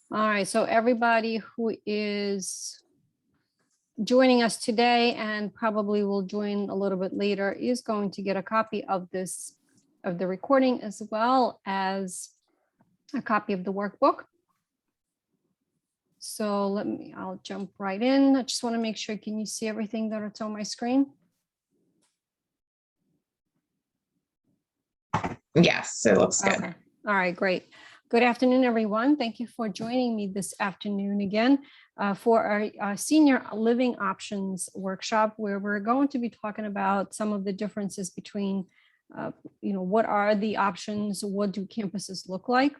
All right, so everybody who is joining us today and probably will join a little bit later is going to get a copy of the recording, as well as a copy of the workbook. So I'll jump right in. I just want to make sure, can you see everything that's on my screen? Yes, it looks good. Okay. All right, great. Good afternoon, everyone. Thank you for joining me this afternoon again for our senior living options workshop, where we're going to be talking about some of the differences between, what are the options, what do campuses look like.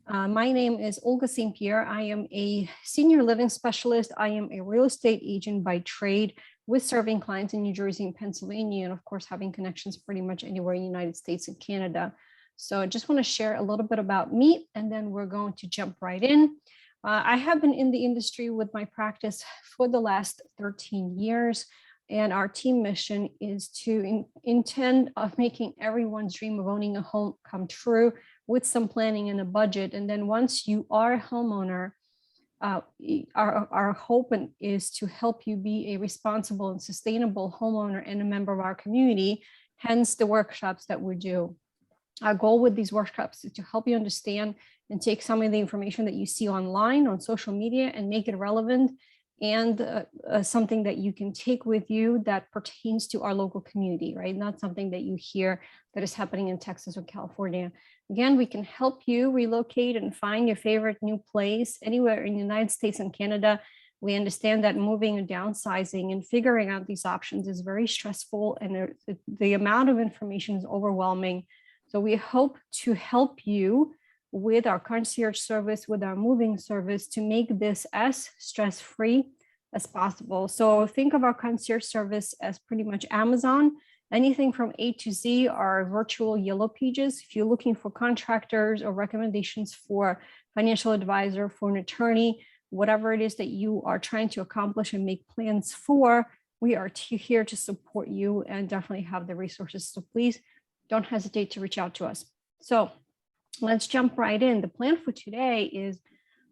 My name is Olga St. Pierre. I am a senior living specialist. I am a real estate agent by trade, with serving clients in New Jersey and Pennsylvania, and of course, having connections pretty much anywhere in the United States and Canada. So I just want to share a little bit about me, and then we're going to jump right in. I have been in the industry with my practice for the last 13 years, and our team mission is to intend of making everyone's dream of owning a home come true with some planning and a budget. And then once you are a homeowner, our hope is to help you be a responsible and sustainable homeowner and a member of our community, hence the workshops that we do. Our goal with these workshops is to help you understand and take some of the information that you see online on social media and make it relevant and something that you can take with you that pertains to our local community, right? Not something that you hear that is happening in Texas or California. Again, we can help you relocate and find your favorite new place anywhere in the United States and Canada. We understand that moving and downsizing and figuring out these options is very stressful, and the amount of information is overwhelming. So we hope to help you with our concierge service, with our moving service, to make this as stress-free as possible. So think of our concierge service as pretty much Amazon. Anything from A to Z are virtual yellow pages. If you're looking for contractors or recommendations for financial advisor, for an attorney, whatever it is that you are trying to accomplish and make plans for, we are here to support you and definitely have the resources. So please don't hesitate to reach out to us. So let's jump right in. The plan for today is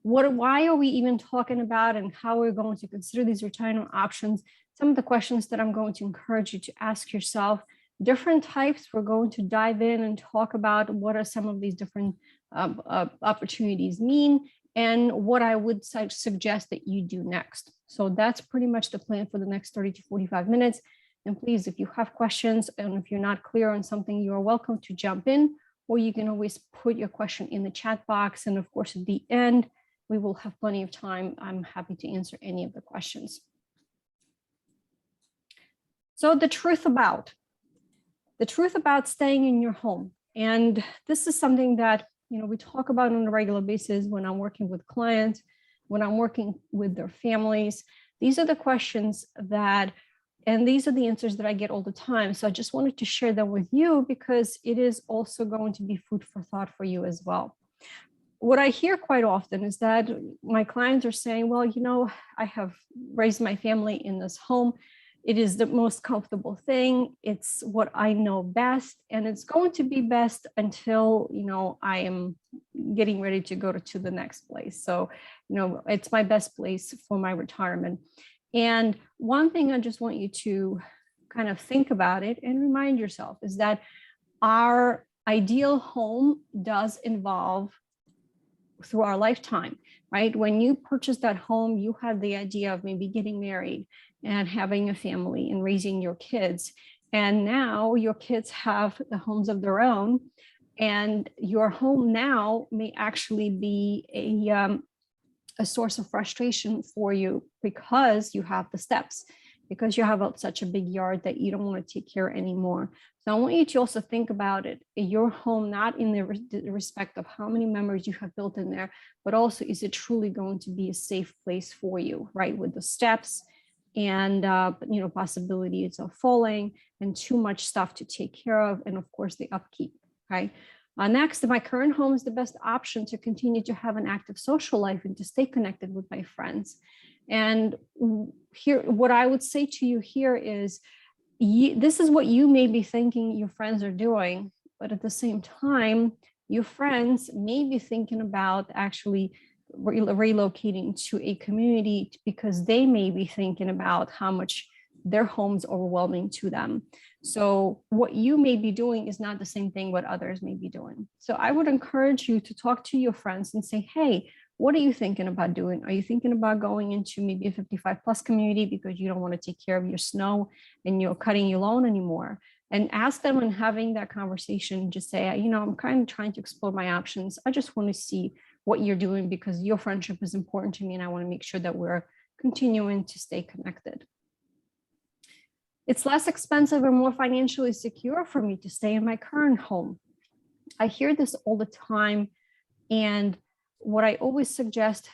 why are we even talking about and how we're going to consider these retirement options. Some of the questions that I'm going to encourage you to ask yourself, different types. We're going to dive in and talk about what are some of these different opportunities mean and what I would suggest that you do next. So that's pretty much the plan for the next 30 to 45 minutes. And please, if you have questions and if you're not clear on something, you're welcome to jump in, or you can always put your question in the chat box. And of course, at the end, we will have plenty of time. I'm happy to answer any of the questions. So the truth about staying in your home. And this is something that, we talk about on a regular basis when I'm working with clients, when I'm working with their families. These are the questions and these are the answers that I get all the time. So I just wanted to share them with you because it is also going to be food for thought for you as well. What I hear quite often is that my clients are saying, well, I have raised my family in this home. It is the most comfortable thing. It's what I know best, and it's going to be best until, I am getting ready to go to the next place. So, it's my best place for my retirement. And one thing I just want you to kind of think about it and remind yourself is that our ideal home does evolve through our lifetime, right? When you purchase that home, you had the idea of maybe getting married and having a family and raising your kids. And now your kids have the homes of their own, and your home now may actually be a source of frustration for you because you have the steps, because you have such a big yard that you don't want to take care anymore. So I want you to also think about it, your home, not in the respect of how many members you have built in there, but also, is it truly going to be a safe place for you, right? With the steps and, possibilities of falling and too much stuff to take care of. And of course, the upkeep, right? Next, my current home is the best option to continue to have an active social life and to stay connected with my friends. And here, what I would say to you here is, this is what you may be thinking your friends are doing, but at the same time, your friends may be thinking about actually relocating to a community because they may be thinking about how much their home's overwhelming to them. So what you may be doing is not the same thing what others may be doing. So I would encourage you to talk to your friends and say, hey, what are you thinking about doing? Are you thinking about going into maybe a 55 plus community because you don't want to take care of your snow and you're cutting your lawn anymore? And ask them, and having that conversation, just say, I'm kind of trying to explore my options. I just want to see what you're doing because your friendship is important to me and I want to make sure that we're continuing to stay connected. It's less expensive and more financially secure for me to stay in my current home. I hear this all the time. And what I always suggest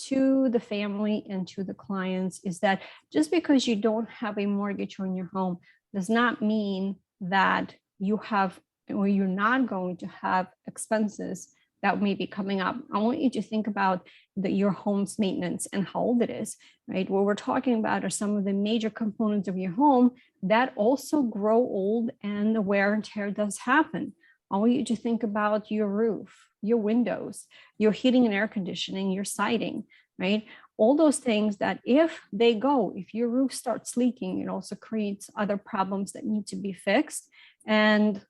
to the family and to the clients is that just because you don't have a mortgage on your home does not mean that you have, or you're not going to have expenses that may be coming up. I want you to think about your home's maintenance and how old it is, right? What we're talking about are some of the major components of your home that also grow old, and the wear and tear does happen. I want you to think about your roof, your windows, your heating and air conditioning, your siding, right? All those things that if your roof starts leaking, it also creates other problems that need to be fixed. And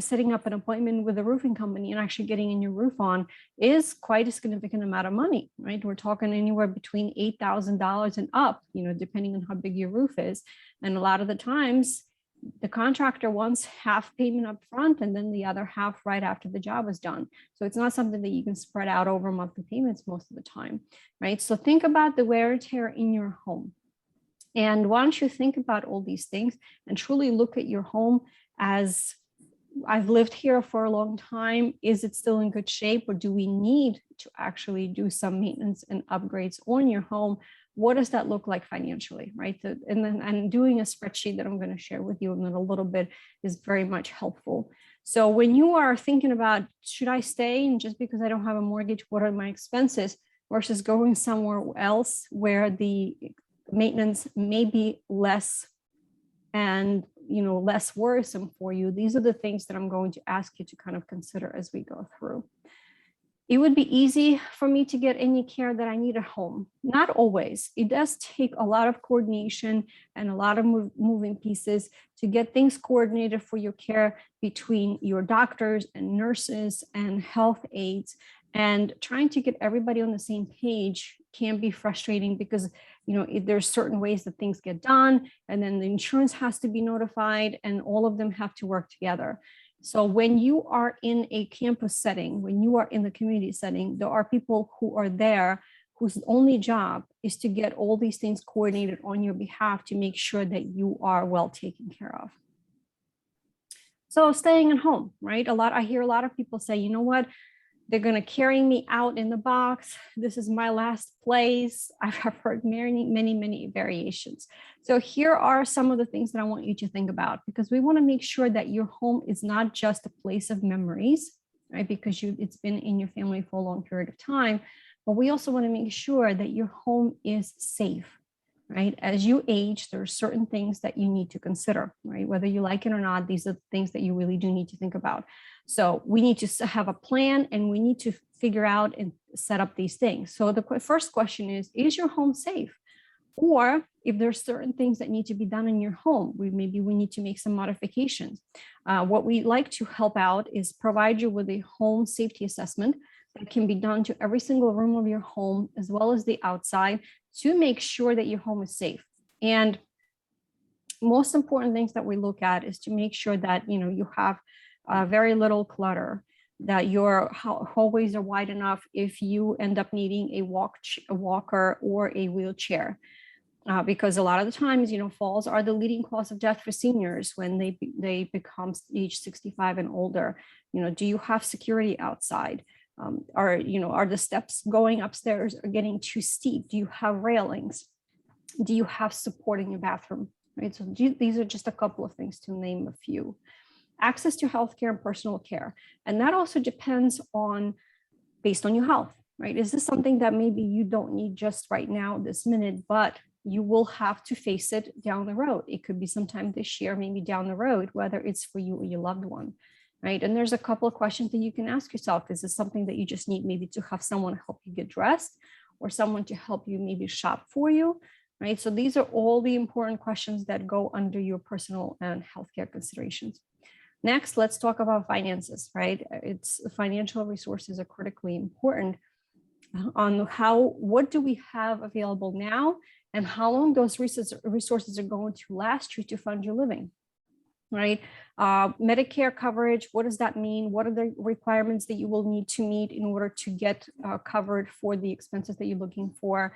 setting up an appointment with a roofing company and actually getting a new roof on is quite a significant amount of money, right? We're talking anywhere between $8,000 and up, depending on how big your roof is. And a lot of the times, the contractor wants half payment up front and then the other half right after the job is done. So it's not something that you can spread out over monthly payments most of the time, right? So think about the wear and tear in your home. And why don't you think about all these things and truly look at your home as, I've lived here for a long time. Is it still in good shape, or do we need to actually do some maintenance and upgrades on your home? What does that look like financially, right? And doing a spreadsheet that I'm going to share with you in a little bit is very much helpful. So when you are thinking about, should I stay, and just because I don't have a mortgage, what are my expenses, versus going somewhere else where the maintenance may be less and less worrisome for you, these are the things that I'm going to ask you to kind of consider as we go through. It would be easy for me to get any care that I need at home. Not always. It does take a lot of coordination and a lot of moving pieces to get things coordinated for your care between your doctors and nurses and health aides. And trying to get everybody on the same page can be frustrating because, there's certain ways that things get done, and then the insurance has to be notified, and all of them have to work together. So when you are in a campus setting, when you are in the community setting, there are people who are there whose only job is to get all these things coordinated on your behalf to make sure that you are well taken care of. So staying at home, right? I hear a lot of people say, you know what? They're going to carry me out in the box. This is my last place. I've heard many variations. So here are some of the things that I want you to think about, because we want to make sure that your home is not just a place of memories, right? Because it's been in your family for a long period of time, but we also want to make sure that your home is safe, right? As you age, there are certain things that you need to consider, right? Whether you like it or not, these are things that you really do need to think about. So we need to have a plan, and we need to figure out and set up these things. So the first question is your home safe? Or if there's certain things that need to be done in your home, maybe we need to make some modifications. What we like to help out is provide you with a home safety assessment that can be done to every single room of your home, as well as the outside, to make sure that your home is safe. And most important things that we look at is to make sure that you have very little clutter, that your hallways are wide enough if you end up needing a walker or a wheelchair. Because a lot of the times, falls are the leading cause of death for seniors when they become age 65 and older. Do you have security outside? Are the steps going upstairs are getting too steep? Do you have railings? Do you have support in your bathroom? Right. So these are just a couple of things, to name a few. Access to healthcare and personal care. And that also depends based on your health, right? Is this something that maybe you don't need just right now, this minute, but you will have to face it down the road? It could be sometime this year, maybe down the road, whether it's for you or your loved one. right? And there's a couple of questions that you can ask yourself. Is this something that you just need maybe to have someone help you get dressed, or someone to help you maybe shop for you, right? So these are all the important questions that go under your personal and healthcare considerations. Next, let's talk about finances, right? It's financial resources are critically important on what do we have available now and how long those resources are going to last you to fund your living, right? Medicare coverage, what does that mean? What are the requirements that you will need to meet in order to get covered for the expenses that you're looking for?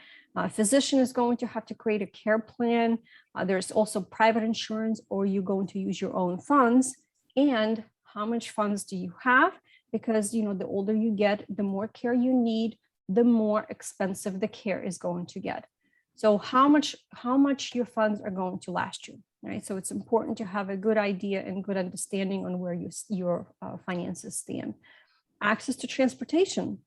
Physician is going to have to create a care plan. There's also private insurance, or you're going to use your own funds. And how much funds do you have? Because, the older you get, the more care you need, the more expensive the care is going to get. So how much your funds are going to last you, right? So it's important to have a good idea and good understanding on where your finances stand. Access to transportation.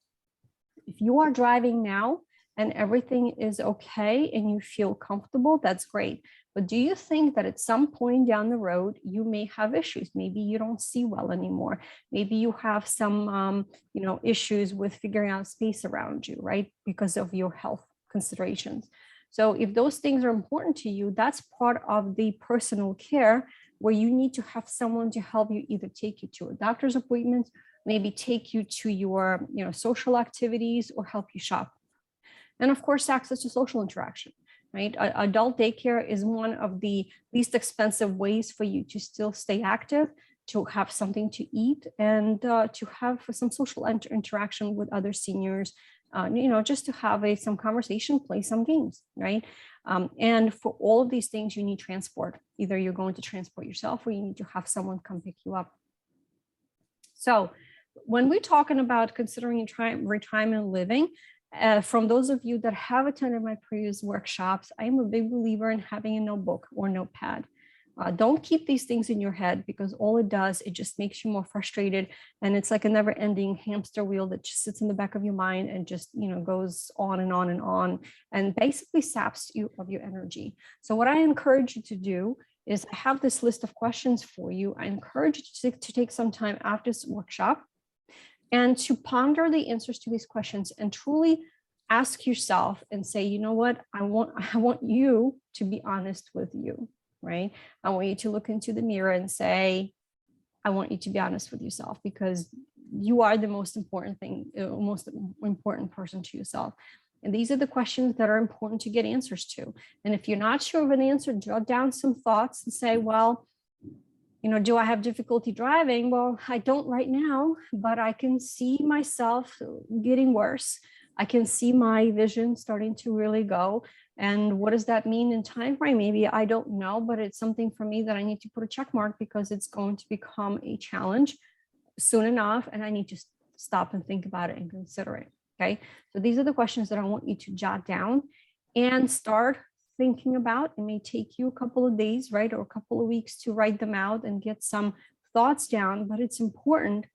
If you are driving now and everything is okay and you feel comfortable, that's great. But do you think that at some point down the road, you may have issues? Maybe you don't see well anymore. Maybe you have some, issues with figuring out space around you, right? Because of your health considerations. So if those things are important to you, that's part of the personal care where you need to have someone to help you either take you to a doctor's appointment, maybe take you to your social activities, or help you shop. And of course, access to social interaction, right? Adult daycare is one of the least expensive ways for you to still stay active, to have something to eat, and to have some social interaction with other seniors, just to have some conversation, play some games, right? And for all of these things, you need transport. Either you're going to transport yourself, or you need to have someone come pick you up. So when we're talking about considering retirement living, from those of you that have attended my previous workshops, I am a big believer in having a notebook or notepad. Don't keep these things in your head, because all it does, it just makes you more frustrated. And it's like a never ending hamster wheel that just sits in the back of your mind and just, goes on and on and on, and basically saps you of your energy. So what I encourage you to do is I have this list of questions for you. I encourage you to take some time after this workshop and to ponder the answers to these questions and truly ask yourself and say, you know what, I want you to be honest with you, right? I want you to look into the mirror and say, I want you to be honest with yourself, because you are the most important person to yourself. And these are the questions that are important to get answers to. And if you're not sure of an answer, jot down some thoughts and say, well, do I have difficulty driving? Well, I don't right now, but I can see myself getting worse. I can see my vision starting to really go. And what does that mean in time frame? Maybe I don't know, but it's something for me that I need to put a check mark, because it's going to become a challenge soon enough. And I need to stop and think about it and consider it. Okay. So these are the questions that I want you to jot down and start thinking about. It may take you a couple of days, right, or a couple of weeks to write them out and get some thoughts down, but it's important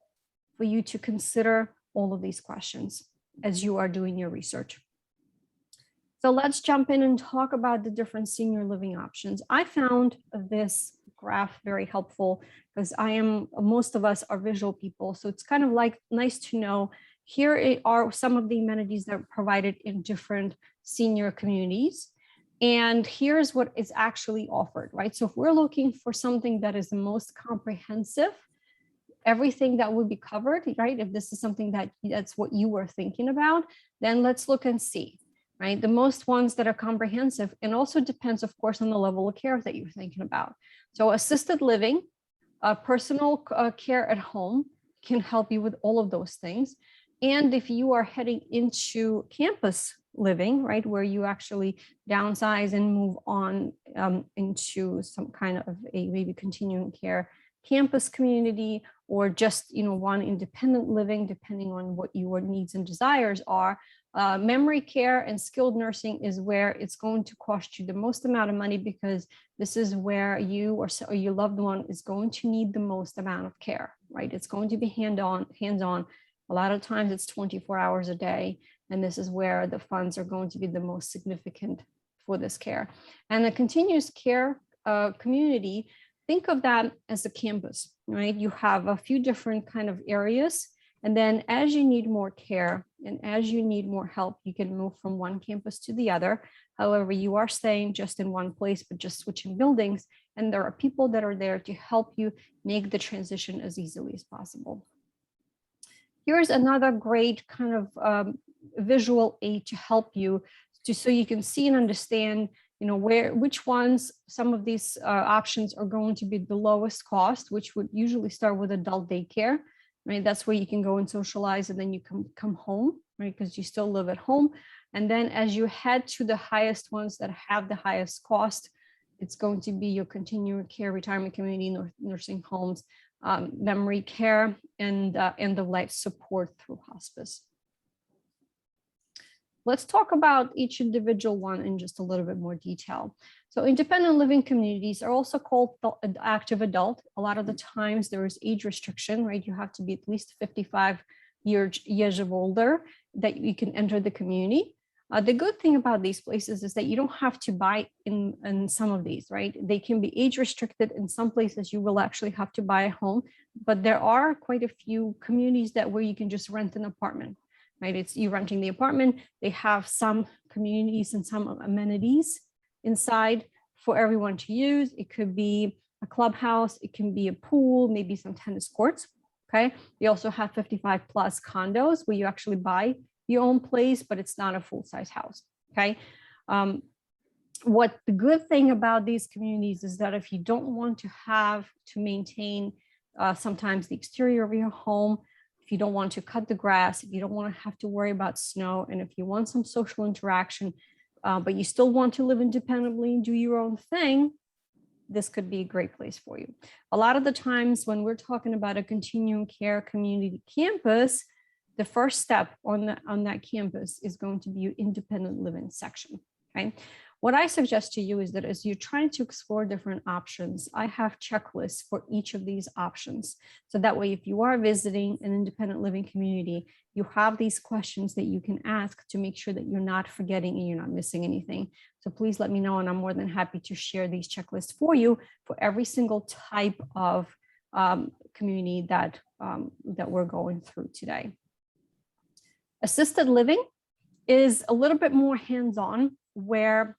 for you to consider all of these questions as you are doing your research. So let's jump in and talk about the different senior living options. I found this graph very helpful because most of us are visual people. So it's kind of like nice to know, here are some of the amenities that are provided in different senior communities. And here's what is actually offered, right? So if we're looking for something that is the most comprehensive, everything that would be covered, right? If this is something that's what you were thinking about, then let's look and see, right? The most ones that are comprehensive, and also depends, of course, on the level of care that you're thinking about. So assisted living, personal care at home can help you with all of those things. And if you are heading into campus living, right, where you actually downsize and move on into some kind of a maybe continuing care campus community, or just one independent living, depending on what your needs and desires are, memory care and skilled nursing is where it's going to cost you the most amount of money, because this is where you or your loved one is going to need the most amount of care, right? It's going to be hands-on. A lot of times it's 24 hours a day. And this is where the funds are going to be the most significant for this care. And the continuous care community think of that as a campus, right? You have a few different kind of areas. And then as you need more care and as you need more help, you can move from one campus to the other. However, you are staying just in one place, but just switching buildings. And there are people that are there to help you make the transition as easily as possible. Here's another great kind of visual aid to help you, just so you can see and understand, which ones, some of these options are going to be the lowest cost, which would usually start with adult daycare, right? That's where you can go and socialize and then you come home, right? Because you still live at home. And then as you head to the highest ones that have the highest cost, it's going to be your continuing care, retirement community, nursing homes, memory care, and the life support through hospice. Let's talk about each individual one in just a little bit more detail. So independent living communities are also called active adult. A lot of the times there is age restriction, right? You have to be at least 55 years of older that you can enter the community. The good thing about these places is that you don't have to buy in some of these, right? They can be age restricted. In some places you will actually have to buy a home, but there are quite a few communities where you can just rent an apartment, right? It's you renting the apartment. They have some communities and some amenities inside for everyone to use. It could be a clubhouse, it can be a pool, maybe some tennis courts, okay? They also have 55 plus condos where you actually buy your own place, but it's not a full-size house, okay? What the good thing about these communities is that if you don't want to have to maintain sometimes the exterior of your home, if you don't want to cut the grass, if you don't want to have to worry about snow, and if you want some social interaction, but you still want to live independently and do your own thing, this could be a great place for you. A lot of the times when we're talking about a continuing care community campus, the first step on that campus is going to be your independent living section, okay? What I suggest to you is that as you're trying to explore different options, I have checklists for each of these options. So that way, if you are visiting an independent living community, you have these questions that you can ask to make sure that you're not forgetting and you're not missing anything. So please let me know, and I'm more than happy to share these checklists for you for every single type of community that we're going through today. Assisted living is a little bit more hands-on, where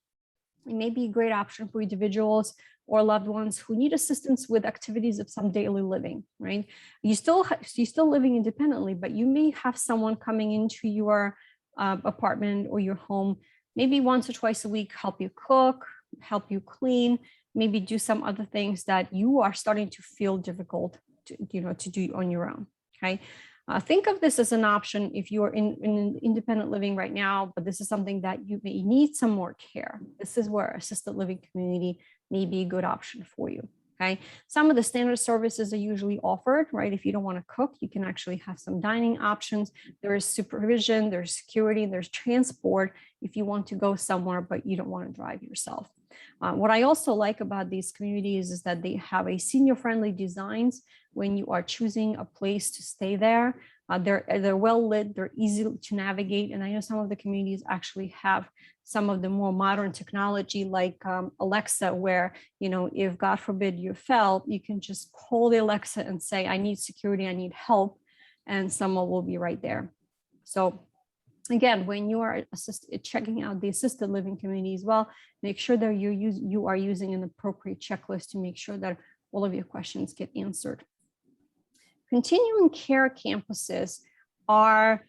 it may be a great option for individuals or loved ones who need assistance with activities of some daily living, right? You're still living independently, but you may have someone coming into your apartment or your home, maybe once or twice a week, help you cook, help you clean, maybe do some other things that you are starting to feel difficult to do on your own, okay? Think of this as an option if you're in independent living right now, but this is something that you may need some more care. This is where assisted living community may be a good option for you, okay? Some of the standard services are usually offered, right? If you don't want to cook, you can actually have some dining options. There is supervision, there's security, there's transport if you want to go somewhere, but you don't want to drive yourself. What I also like about these communities is that they have a senior-friendly designs when you are choosing a place to stay there. They're well lit, they're easy to navigate. And I know some of the communities actually have some of the more modern technology like Alexa, where, if God forbid you fell, you can just call the Alexa and say, I need security, I need help, and someone will be right there. So again, when you are checking out the assisted living community as well, make sure that you are using an appropriate checklist to make sure that all of your questions get answered. Continuing care campuses are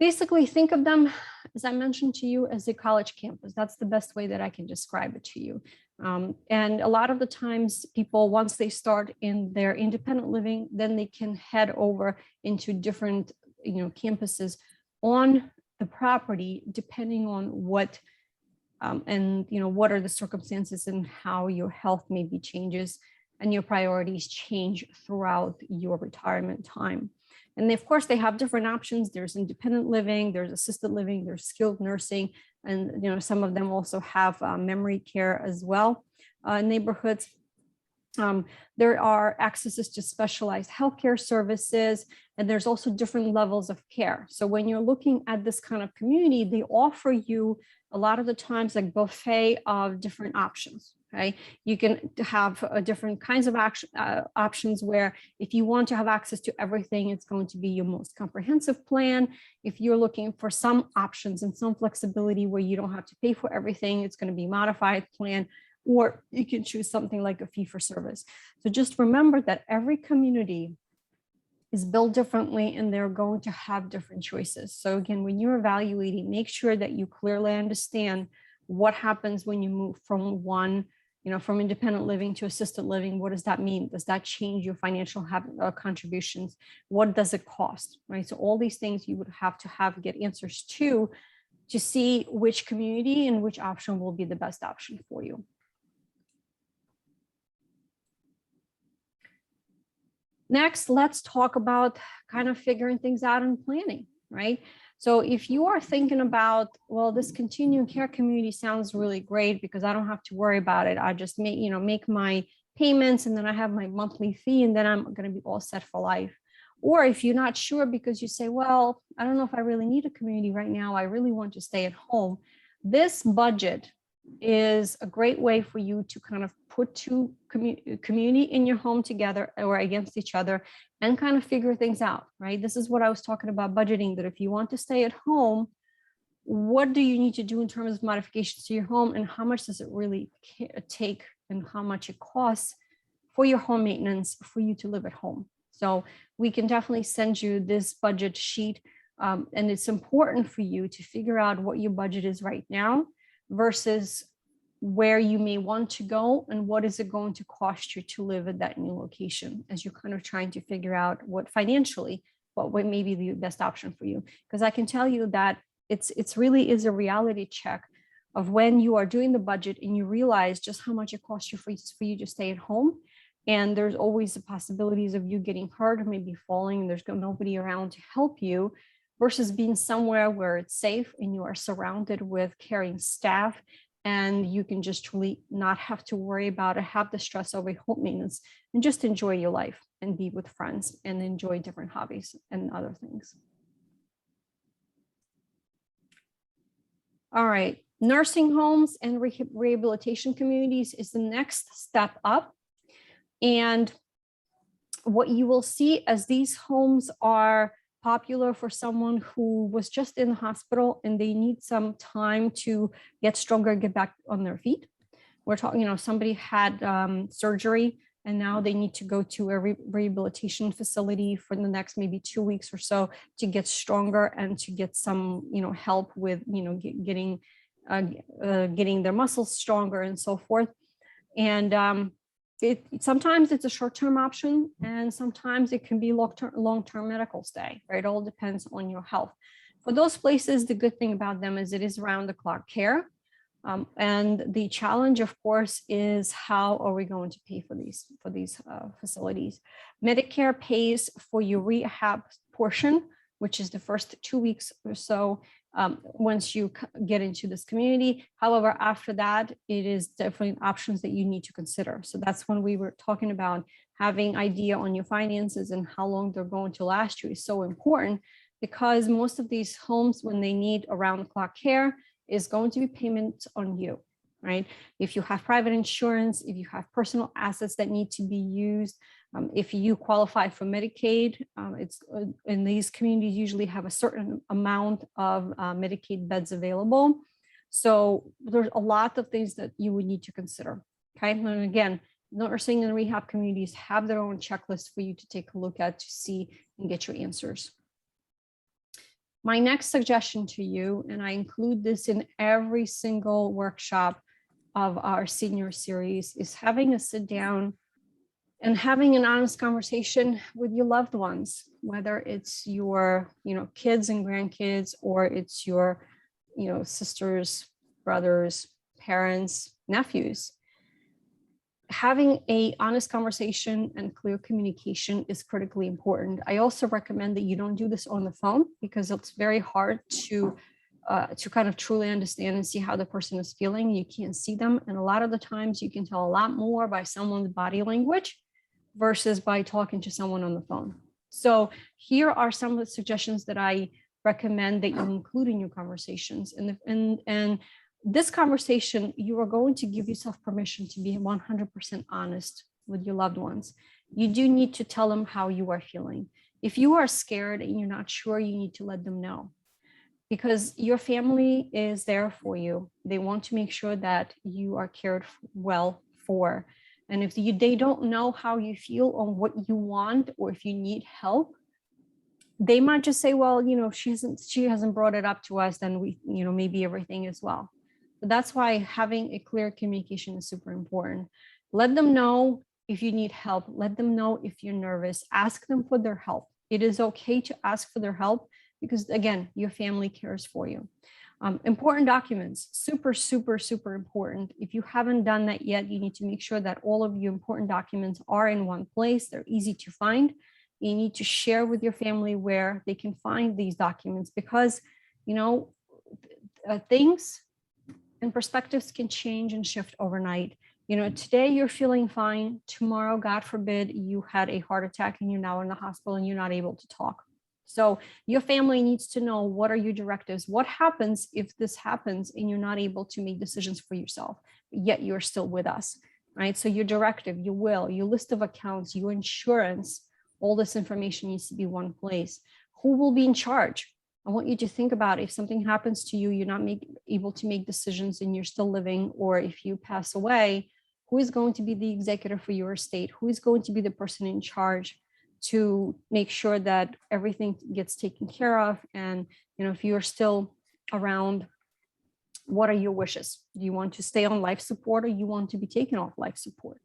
basically, think of them, as I mentioned to you, as a college campus. That's the best way that I can describe it to you. And a lot of the times people, once they start in their independent living, then they can head over into different campuses on the property, depending on what what are the circumstances and how your health maybe changes and your priorities change throughout your retirement time. And of course, they have different options. There's independent living, there's assisted living, there's skilled nursing, and some of them also have memory care as well. Neighborhoods. There are accesses to specialized healthcare services, and there's also different levels of care. So when you're looking at this kind of community, they offer you a lot of the times like buffet of different options, Okay, you can have different kinds of options where if you want to have access to everything, it's going to be your most comprehensive plan. If you're looking for some options and some flexibility where you don't have to pay for everything, it's going to be modified plan, or you can choose something like a fee for service. So just remember that every community is built differently and they're going to have different choices. So again, when you're evaluating, make sure that you clearly understand what happens when you move from from independent living to assisted living. What does that mean? Does that change your financial contributions? What does it cost, right? So all these things you would have to get answers to see which community and which option will be the best option for you. Next, let's talk about kind of figuring things out and planning, right? So if you are thinking about, well, this continuing care community sounds really great because I don't have to worry about it. I just make my payments and then I have my monthly fee and then I'm going to be all set for life. Or if you're not sure because you say, well, I don't know if I really need a community right now. I really want to stay at home. This budget is a great way for you to kind of put two community in your home together or against each other and kind of figure things out, right? This is what I was talking about budgeting, that if you want to stay at home, what do you need to do in terms of modifications to your home and how much does it really take and how much it costs for your home maintenance for you to live at home. So we can definitely send you this budget sheet and it's important for you to figure out what your budget is right now versus where you may want to go and what is it going to cost you to live at that new location as you're kind of trying to figure out what financially, what may be the best option for you. Because I can tell you that it's really is a reality check of when you are doing the budget and you realize just how much it costs you for you to stay at home. And there's always the possibilities of you getting hurt or maybe falling, and there's nobody around to help you, versus being somewhere where it's safe and you are surrounded with caring staff and you can just truly not have to worry about it, have the stress over home maintenance, and just enjoy your life and be with friends and enjoy different hobbies and other things. All right, nursing homes and rehabilitation communities is the next step up. And what you will see as these homes are popular for someone who was just in the hospital and they need some time to get stronger, get back on their feet. We're talking, somebody had surgery and now they need to go to a rehabilitation facility for the next maybe 2 weeks or so to get stronger and to get some, help with, getting their muscles stronger and so forth. And sometimes it's a short-term option and sometimes it can be long-term medical stay, right? It all depends on your health. For those places, the good thing about them is it is round-the-clock care. And the challenge, of course, is how are we going to pay for these facilities? Medicare pays for your rehab portion, which is the first 2 weeks or so once you get into this community. However, after that, it is definitely options that you need to consider. So that's when we were talking about having idea on your finances and how long they're going to last you is so important, because most of these homes, when they need around-the-clock care, is going to be payment on you, right? If you have private insurance, if you have personal assets that need to be used, if you qualify for Medicaid, it's in these communities usually have a certain amount of Medicaid beds available. So there's a lot of things that you would need to consider, okay? And again, nursing and rehab communities have their own checklist for you to take a look at to see and get your answers. My next suggestion to you, and I include this in every single workshop of our senior series, is having a sit down and having an honest conversation with your loved ones, whether it's your, kids and grandkids, or it's your, sisters, brothers, parents, nephews. Having an honest conversation and clear communication is critically important. I also recommend that you don't do this on the phone because it's very hard to kind of truly understand and see how the person is feeling. You can't see them. And a lot of the times you can tell a lot more by someone's body language versus by talking to someone on the phone. So here are some of the suggestions that I recommend that you include in your conversations. And this conversation, you are going to give yourself permission to be 100% honest with your loved ones. You do need to tell them how you are feeling. If you are scared and you're not sure, you need to let them know, because your family is there for you. They want to make sure that you are cared well for. And if they don't know how you feel or what you want, or if you need help, they might just say, well, she hasn't brought it up to us, then we, maybe everything is well. But that's why having a clear communication is super important. Let them know if you need help. Let them know if you're nervous. Ask them for their help. It is okay to ask for their help, because again, your family cares for you. Important documents, super, super, super important. If you haven't done that yet, you need to make sure that all of your important documents are in one place. They're easy to find. You need to share with your family where they can find these documents, because, things and perspectives can change and shift overnight. Today you're feeling fine. Tomorrow, God forbid, you had a heart attack and you're now in the hospital and you're not able to talk. So your family needs to know, what are your directives? What happens if this happens and you're not able to make decisions for yourself, yet you're still with us, right? So your directive, your will, your list of accounts, your insurance, all this information needs to be one place. Who will be in charge? I want you to think about, if something happens to you, you're not able to make decisions and you're still living, or if you pass away, who is going to be the executor for your estate? Who is going to be the person in charge to make sure that everything gets taken care of? And, if you're still around, what are your wishes? Do you want to stay on life support, or you want to be taken off life support?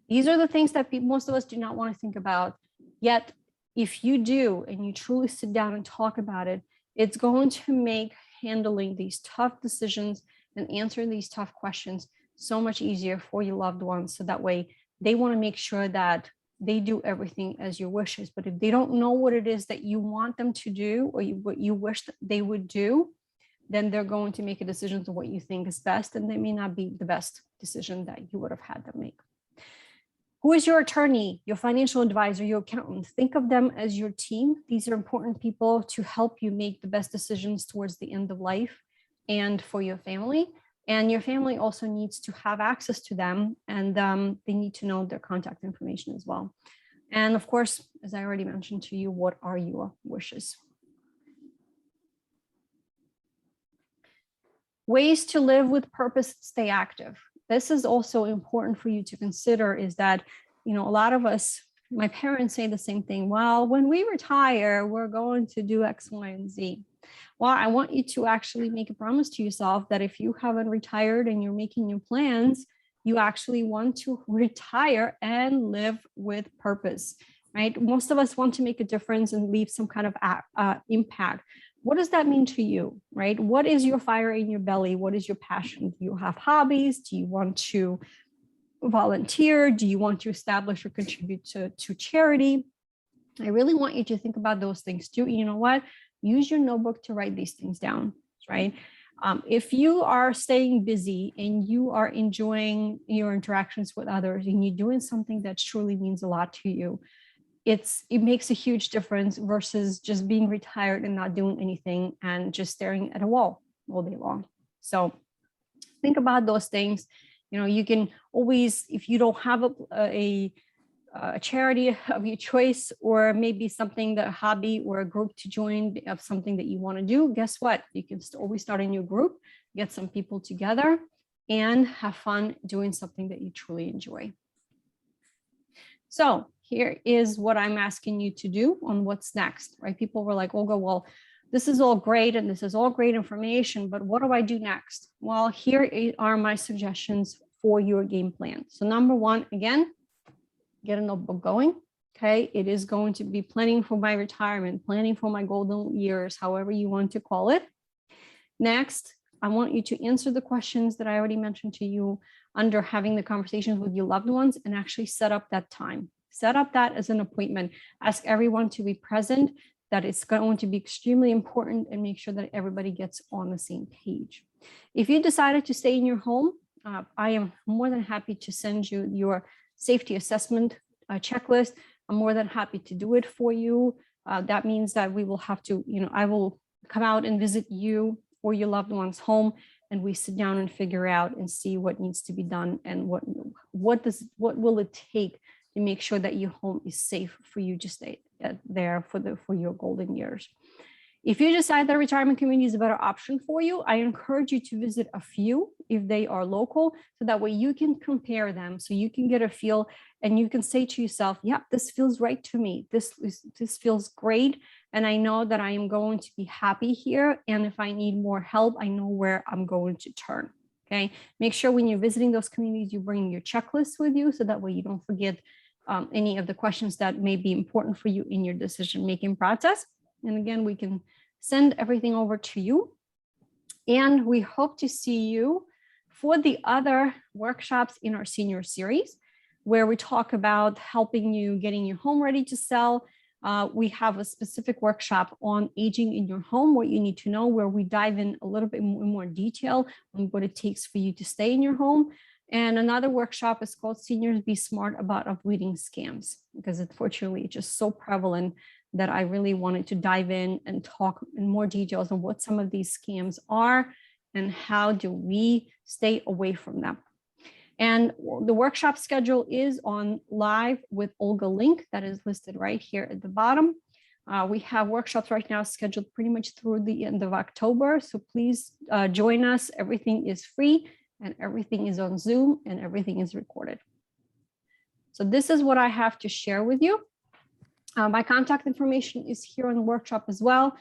These are the things that most of us do not want to think about. Yet, if you do, and you truly sit down and talk about it, it's going to make handling these tough decisions and answering these tough questions so much easier for your loved ones. So that way they want to make sure that they do everything as your wishes. But if they don't know what it is that you want them to do, or what you wish that they would do, then they're going to make a decision to what you think is best, and they may not be the best decision that you would have had them make. Who is your attorney, your financial advisor, your accountant? Think of them as your team. These are important people to help you make the best decisions towards the end of life and for your family. And your family also needs to have access to them, and they need to know their contact information as well. And of course, as I already mentioned to you, what are your wishes? Ways to live with purpose, stay active. This is also important for you to consider, is that, a lot of us, my parents say the same thing. Well, when we retire, we're going to do X, Y, and Z. Well, I want you to actually make a promise to yourself that if you haven't retired and you're making your plans, you actually want to retire and live with purpose, right? Most of us want to make a difference and leave some kind of impact. What does that mean to you, right? What is your fire in your belly? What is your passion? Do you have hobbies? Do you want to volunteer? Do you want to establish or contribute to charity? I really want you to think about those things too. You know what? Use your notebook to write these things down, right? If you are staying busy and you are enjoying your interactions with others and you're doing something that truly means a lot to you, it makes a huge difference versus just being retired and not doing anything and just staring at a wall all day long. So think about those things. You can always, if you don't have a charity of your choice, or maybe something, that a hobby or a group to join of something that you want to do, guess what? You can always start a new group, get some people together, and have fun doing something that you truly enjoy. So here is what I'm asking you to do on what's next, right? People were like, Olga, well, this is all great and this is all great information, but what do I do next? Well, here are my suggestions for your game plan. So number one, again, get a notebook going. Okay, it is going to be planning for my retirement, planning for my golden years, however you want to call it. Next, I want you to answer the questions that I already mentioned to you under having the conversations with your loved ones, and actually set up that time. Set up that as an appointment. Ask everyone to be present, that it's going to be extremely important, and make sure that everybody gets on the same page. If you decided to stay in your home, I am more than happy to send you your safety assessment checklist. I'm more than happy to do it for you. That means that we will have to, I will come out and visit you or your loved one's home and we sit down and figure out and see what needs to be done and what will it take to make sure that your home is safe for you to stay there for your golden years. If you decide that retirement community is a better option for you, I encourage you to visit a few if they are local, so that way you can compare them, so you can get a feel and you can say to yourself, yeah, this feels right to me. This feels great. And I know that I am going to be happy here. And if I need more help, I know where I'm going to turn. Okay. Make sure when you're visiting those communities, you bring your checklist with you, so that way you don't forget any of the questions that may be important for you in your decision-making process. And again, we can send everything over to you. And we hope to see you for the other workshops in our senior series, where we talk about helping you getting your home ready to sell. We have a specific workshop on aging in your home, what you need to know, where we dive in a little bit more detail on what it takes for you to stay in your home. And another workshop is called Seniors Be Smart About Avoiding Scams, because unfortunately it's just so prevalent that I really wanted to dive in and talk in more details on what some of these scams are and how do we stay away from them. And the workshop schedule is on live with Olga link that is listed right here at the bottom. We have workshops right now scheduled pretty much through the end of October. So please join us. Everything is free and everything is on Zoom and everything is recorded. So this is what I have to share with you. My contact information is here on the workshop as well.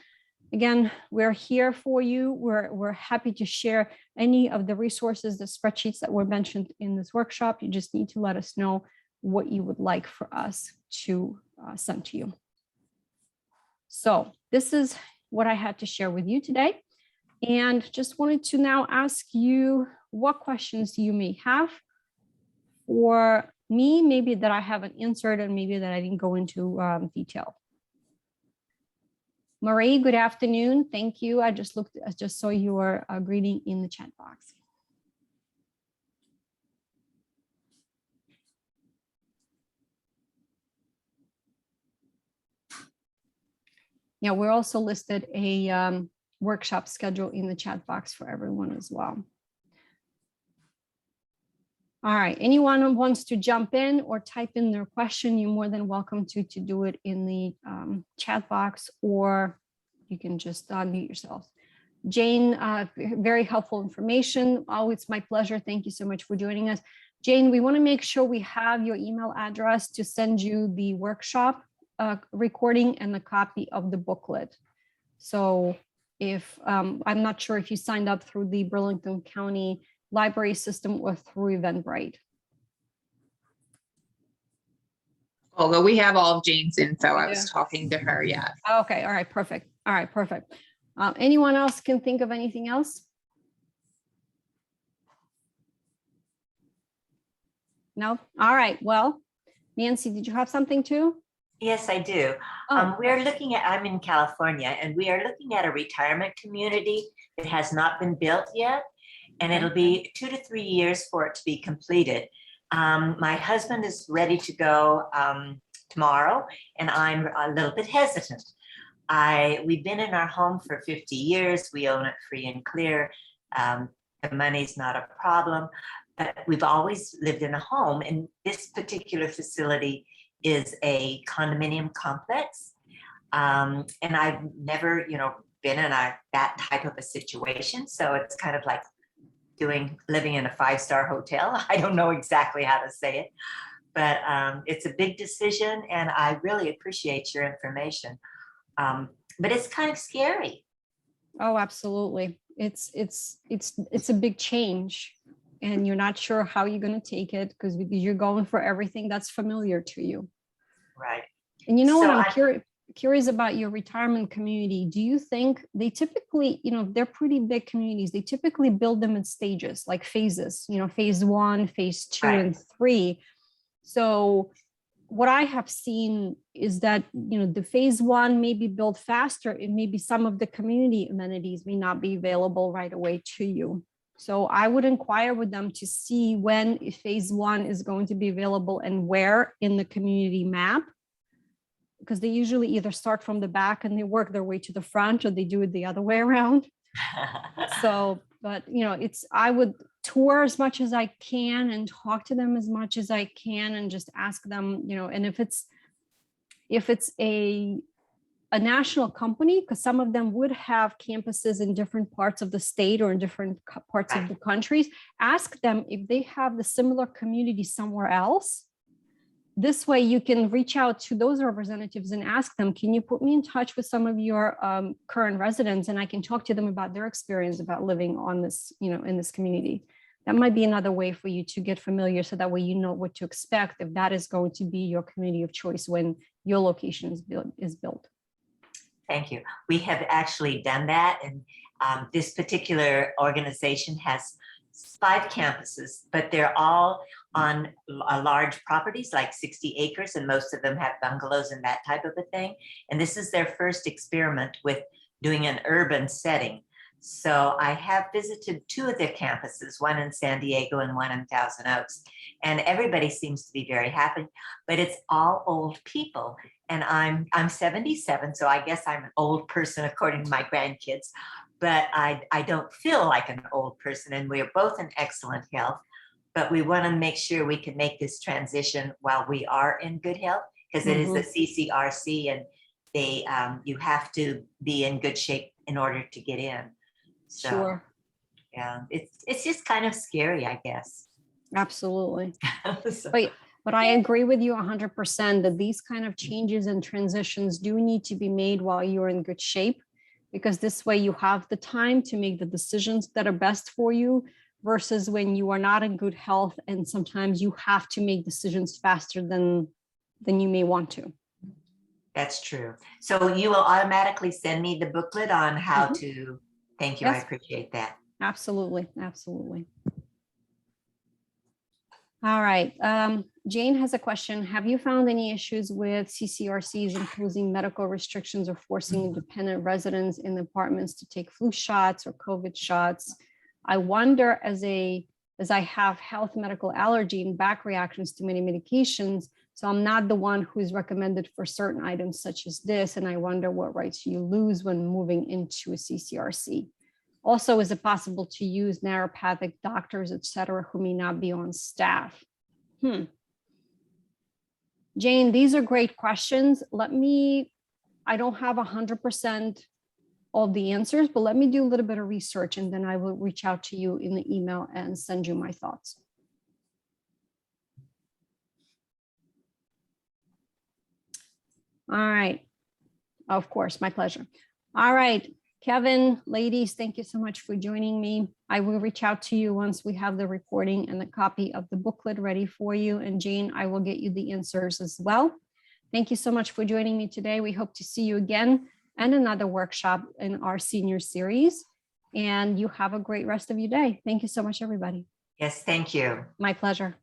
Again, we're here for you. We're happy to share any of the resources, the spreadsheets that were mentioned in this workshop. You just need to let us know what you would like for us to send to you. So this is what I had to share with you today. And just wanted to now ask you what questions you may have for me, maybe that I haven't answered and maybe that I didn't go into detail. Marie, good afternoon. Thank you. I just saw your greeting in the chat box. Yeah, we're also listed a workshop schedule in the chat box for everyone as well. All right, anyone who wants to jump in or type in their question, you're more than welcome to do it in the chat box, or you can just unmute yourself. Jane, very helpful information. Oh, it's my pleasure. Thank you so much for joining us. Jane, we want to make sure we have your email address to send you the workshop recording and the copy of the booklet. So if I'm not sure if you signed up through the Burlington County library system or through Eventbrite. Olga, we have all of Jane's info. I was talking to her. Yeah. Okay. All right. Perfect. All right. Perfect. Anyone else can think of anything else? No. All right. Well, Nancy, did you have something too? Yes, I do. We're looking at, I'm in California, and we are looking at a retirement community that has not been built yet. And it'll be 2 to 3 years for it to be completed. My husband is ready to go tomorrow, and I'm a little bit hesitant. We've been in our home for 50 years. We own it free and clear. The money's not a problem, but we've always lived in a home. And this particular facility is a condominium complex. And I've never, been in that type of a situation. So it's kind of like living in a 5-star hotel. I don't know exactly how to say it, but it's a big decision, and I really appreciate your information. But it's kind of scary. Oh, absolutely. It's a big change, and you're not sure how you're going to take it because you're going for everything that's familiar to you. Right. And you know what I'm curious about your retirement community. Do you think they typically, they're pretty big communities. They typically build them in stages, like phases, phase 1, phase 2, right. and 3. So what I have seen is that, the phase 1 may be built faster, and maybe some of the community amenities may not be available right away to you. So I would inquire with them to see when phase 1 is going to be available and where in the community map, because they usually either start from the back and they work their way to the front, or they do it the other way around. So but I would tour as much as I can and talk to them as much as I can and just ask them, and if it's a national company, because some of them would have campuses in different parts of the state or in different parts of the countries, ask them if they have the similar community somewhere else. This way you can reach out to those representatives and ask them, can you put me in touch with some of your current residents, and I can talk to them about their experience about living on this, in this community. That might be another way for you to get familiar, so that way you know what to expect if that is going to be your community of choice when your location is built. Thank you. We have actually done that, and this particular organization has 5 campuses, but they're all on large properties, like 60 acres, and most of them have bungalows and that type of a thing. And this is their first experiment with doing an urban setting. So I have visited 2 of their campuses, one in San Diego and one in Thousand Oaks, and everybody seems to be very happy, but it's all old people. And I'm 77, so I guess I'm an old person according to my grandkids, but I don't feel like an old person, and we're both in excellent health. But we want to make sure we can make this transition while we are in good health, because it is the CCRC, and they you have to be in good shape in order to get in. So, sure. Yeah, it's just kind of scary, I guess. Absolutely. So, But I agree with you 100% that these kind of changes and transitions do need to be made while you're in good shape, because this way you have the time to make the decisions that are best for you, versus when you are not in good health and sometimes you have to make decisions faster than you may want to. that's true. So you will automatically send me the booklet on how to. Thank you. Yes. I appreciate that. Absolutely. Absolutely. All right. Jane has a question. Have you found any issues with CCRCs imposing medical restrictions or forcing independent residents in apartments to take flu shots or COVID shots? I wonder, as I have health medical allergy and back reactions to many medications, so I'm not the one who's recommended for certain items such as this, and I wonder what rights you lose when moving into a CCRC. Also, is it possible to use naturopathic doctors, et cetera, who may not be on staff? Jane, these are great questions. I don't have 100% of the answers, but let me do a little bit of research, and then I will reach out to you in the email and send you my thoughts. All right. Of course, my pleasure. All right. Kevin, ladies, thank you so much for joining me. I will reach out to you once we have the recording and the copy of the booklet ready for you. And Jane, I will get you the answers as well. Thank you so much for joining me today. We hope to see you again and another workshop in our senior series. And you have a great rest of your day. Thank you so much, everybody. Yes, thank you. My pleasure.